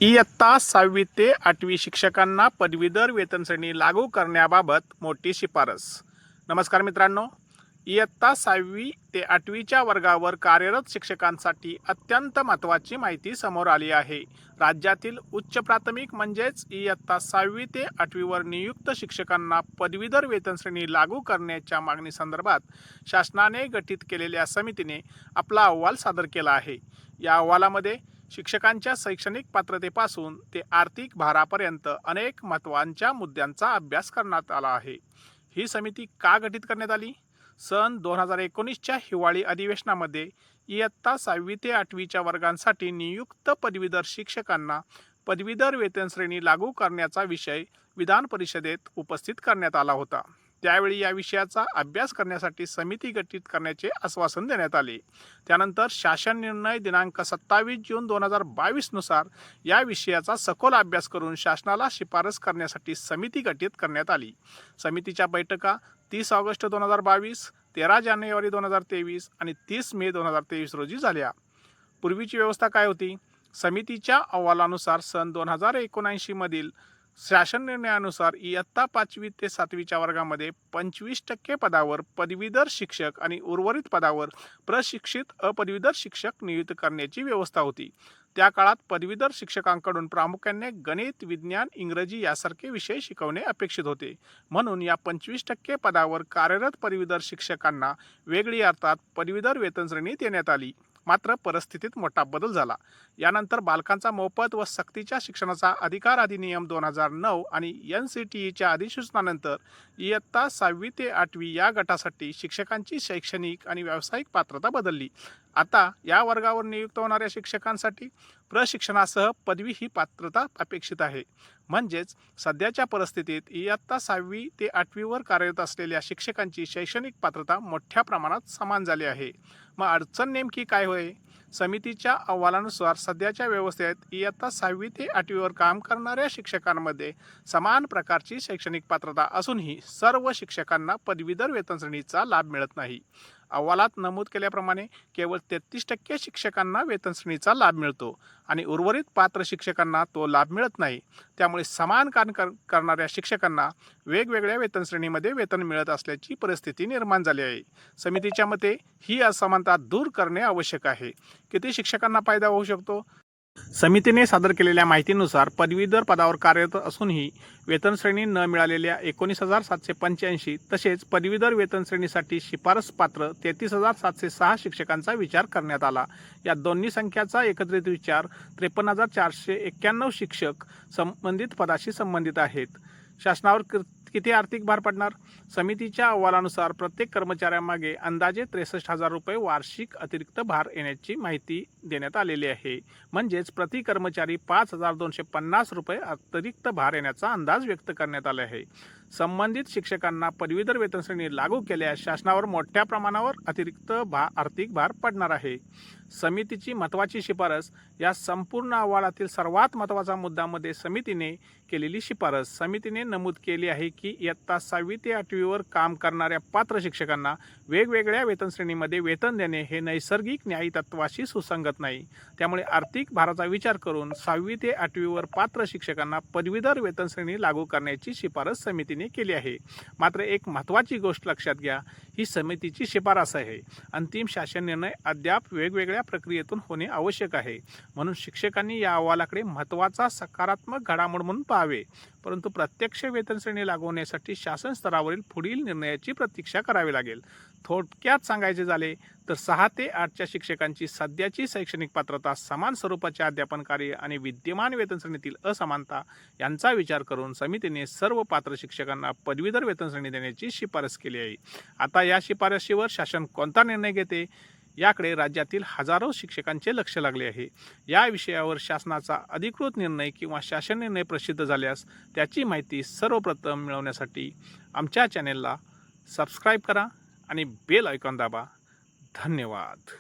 इयत्ता 6वी ते 8वी शिक्षकांना पदवीधर वेतन श्रेणी लागू करण्याबाबत मोठी शिफारस। नमस्कार मित्रांनो, इयत्ता 6वी ते 8वीच्या वर्गावर कार्यरत शिक्षकांसाठी अत्यंत महत्त्वाची माहिती समोर आली आहे। राज्यातील उच्च प्राथमिक म्हणजेच इयत्ता 6वी ते 8वीवर नियुक्त शिक्षकांना पदवीधर वेतन श्रेणी लागू करण्याच्या मागणीसंदर्भात शासनाने गठीत केलेल्या समितीने आपला अहवाल सादर केला आहे। या अहवालामध्ये शिक्षकांच्या शैक्षणिक पात्रतेपासून ते आर्थिक भारापर्यंत अनेक महत्त्वाच्या मुद्द्यांचा अभ्यास करण्यात आला आहे। ही समिती का गठीत करण्यात आली? सन 2019च्या हिवाळी अधिवेशनामध्ये इयत्ता 6वी ते 8वीच्या वर्गांसाठी नियुक्त पदवीधर शिक्षकांना पदवीधर वेतन श्रेणी लागू करण्याचा विषय विधान परिषदेत उपस्थित करण्यात आला होता। त्यावेळी या विषयाचा अभ्यास करण्यासाठी समिती गठीत करण्याचे आश्वासन देण्यात आले। त्यानंतर शासन निर्णय दिनांक 27 जून 2022 नुसार या विषयाचा सखोल अभ्यास करून शासनाला शिफारस करण्यासाठी समिती गठीत करण्यात आली। समितीच्या बैठका 30 ऑगस्ट 2022, 13 जानेवारी 2023 आणि 30 मे 2023 रोजी झाल्या। पूर्वीची व्यवस्था काय होती? समितीच्या अहवालानुसार सन 2079 मधील शासन निर्णयानुसार इयत्ता 5वी ते 7वीच्या वर्गामध्ये 25% पदावर पदवीधर शिक्षक आणि उर्वरित पदावर प्रशिक्षित अपदवीधर शिक्षक नियुक्त करण्याची व्यवस्था होती। त्या काळात पदवीधर शिक्षकांकडून प्रामुख्याने गणित, विज्ञान, इंग्रजी यासारखे विषय शिकवणे अपेक्षित होते। म्हणून या 25% पदावर कार्यरत पदवीधर शिक्षकांना वेगळी अर्थात पदवीधर वेतन श्रेणी देण्यात आली। मात्र परिस्थितीत मोठा बदल झाला। यानंतर बालकांचा मोफत व सक्तीच्या शिक्षणाचा अधिकार अधिनियम 2009 आणि NCTEच्या अधिसूचनानंतर इयत्ता 6वी ते 8वी या गटासाठी शिक्षकांची शैक्षणिक आणि व्यावसायिक पात्रता बदलली। आता या वर्गावर नियुक्त होणाऱ्या शिक्षकांसाठी प्रशिक्षणासह पदवी ही पात्रता अपेक्षित आहे। म्हणजेच सध्याच्या परिस्थितीत इयत्ता 6वी ते 8वीवर कार्यरत असलेल्या शिक्षकांची शैक्षणिक पात्रता मोठ्या प्रमाणात समान झाली आहे। मग अडचण नेमकी काय होय? समितीच्या अहवालानुसार सध्याच्या व्यवस्थेत इयत्ता 6वी ते 8वीवर काम करणाऱ्या शिक्षकांमध्ये समान प्रकारची शैक्षणिक पात्रता असूनही सर्व शिक्षकांना पदवीधर वेतन श्रेणीचा लाभ मिळत नाही। अहवालात नमूद केल्याप्रमाणे केवळ 33% शिक्षकांना वेतन श्रेणीचा लाभ मिळतो आणि उर्वरित पात्र शिक्षकांना तो लाभ मिळत नाही। त्यामुळे समान काम करणाऱ्या शिक्षकांना वेगवेगळ्या वेतन श्रेणीमध्ये वेतन मिळत असल्याची परिस्थिती निर्माण झाली आहे। समितीच्या मते ही असमानता दूर करणे आवश्यक आहे। किती शिक्षकांना फायदा होऊ शकतो? समितीने सादर केलेल्या माहितीनुसार पदवीधर पदावर कार्यरत असूनही वेतन श्रेणी न मिळालेल्या 19,785 तसेच पदवीधर वेतन श्रेणीसाठी शिफारस पात्र 33,706 शिक्षकांचा विचार करण्यात आला। या दोन्ही संख्याचा एकत्रित विचार 53,491 शिक्षक संबंधित पदाशी संबंधित आहेत। शासनावर किती आर्थिक भार पडणार? समितीच्या अहवालानुसार प्रत्येक कर्मचाऱ्यामागे अंदाजे 63,000 रुपये वार्षिक अतिरिक्त भार येण्याची माहिती देण्यात आलेली आहे। म्हणजेच प्रति कर्मचारी 5,250 रुपये अतिरिक्त भार येण्याचा अंदाज व्यक्त करण्यात आला आहे। संबंधित शिक्षकांना पदवीधर वेतन श्रेणी लागू केल्यास शासनावर मोठ्या प्रमाणावर अतिरिक्त आर्थिक भार पडणार आहे। समितीची महत्त्वाची शिफारस। या संपूर्ण अहवालातील सर्वात महत्त्वाचा मुद्दा मध्ये समितीने केलेली शिफारस। समितीने नमूद केली आहे की इयत्ता 6वी ते 8वीवर काम करणाऱ्या पात्र शिक्षकांना वेगवेगळ्या वेतन श्रेणीमध्ये वेतन देणे हे नैसर्गिक न्यायी तत्वाशी सुसंगत नाही। त्यामुळे आर्थिक भाराचा विचार करून 6वी ते 8वीवर पात्र शिक्षकांना पदवीधर वेतन श्रेणी लागू करण्याची शिफारस समितीने केली आहे। मात्र एक महत्त्वाची गोष्ट लक्षात घ्या, ही समितीची शिफारस आहे। अंतिम शासन निर्णय अद्याप वेगवेगळ्या प्रक्रियेतून होणे आवश्यक आहे। म्हणून शिक्षकांनी या अहवालाकडे महत्त्वाचा सकारात्मक घडामोड म्हणून पाहावे। परंतु प्रत्यक्ष वेतन श्रेणी लागू होण्यासाठी शासन स्तरावरील पुढील निर्णयाची प्रतीक्षा करावी लागेल। थोडक्यात सांगायचे झाले तर 6 ते 8च्या शिक्षकांची सध्याची शैक्षणिक पात्रता, समान स्वरूपाचे अध्यापन कार्य आणि विद्यमान वेतन श्रेणीतील असमानता यांचा विचार करून समितीने सर्व पात्र शिक्षकांना पदवीधर वेतन श्रेणी देण्याची शिफारस केली आहे। आता या शिफारशीवर शासन कोणता निर्णय घेते याकडे राज्यातील हजारो शिक्षकांचे लक्ष लागले आहे। या विषयावर शासनाचा अधिकृत निर्णय किंवा शासन निर्णय प्रसिद्ध झाल्यास त्याची माहिती सर्वप्रथम मिळवण्यासाठी आमच्या चॅनेलला सबस्क्राईब करा आणि बेल आयकॉन दाबा। धन्यवाद।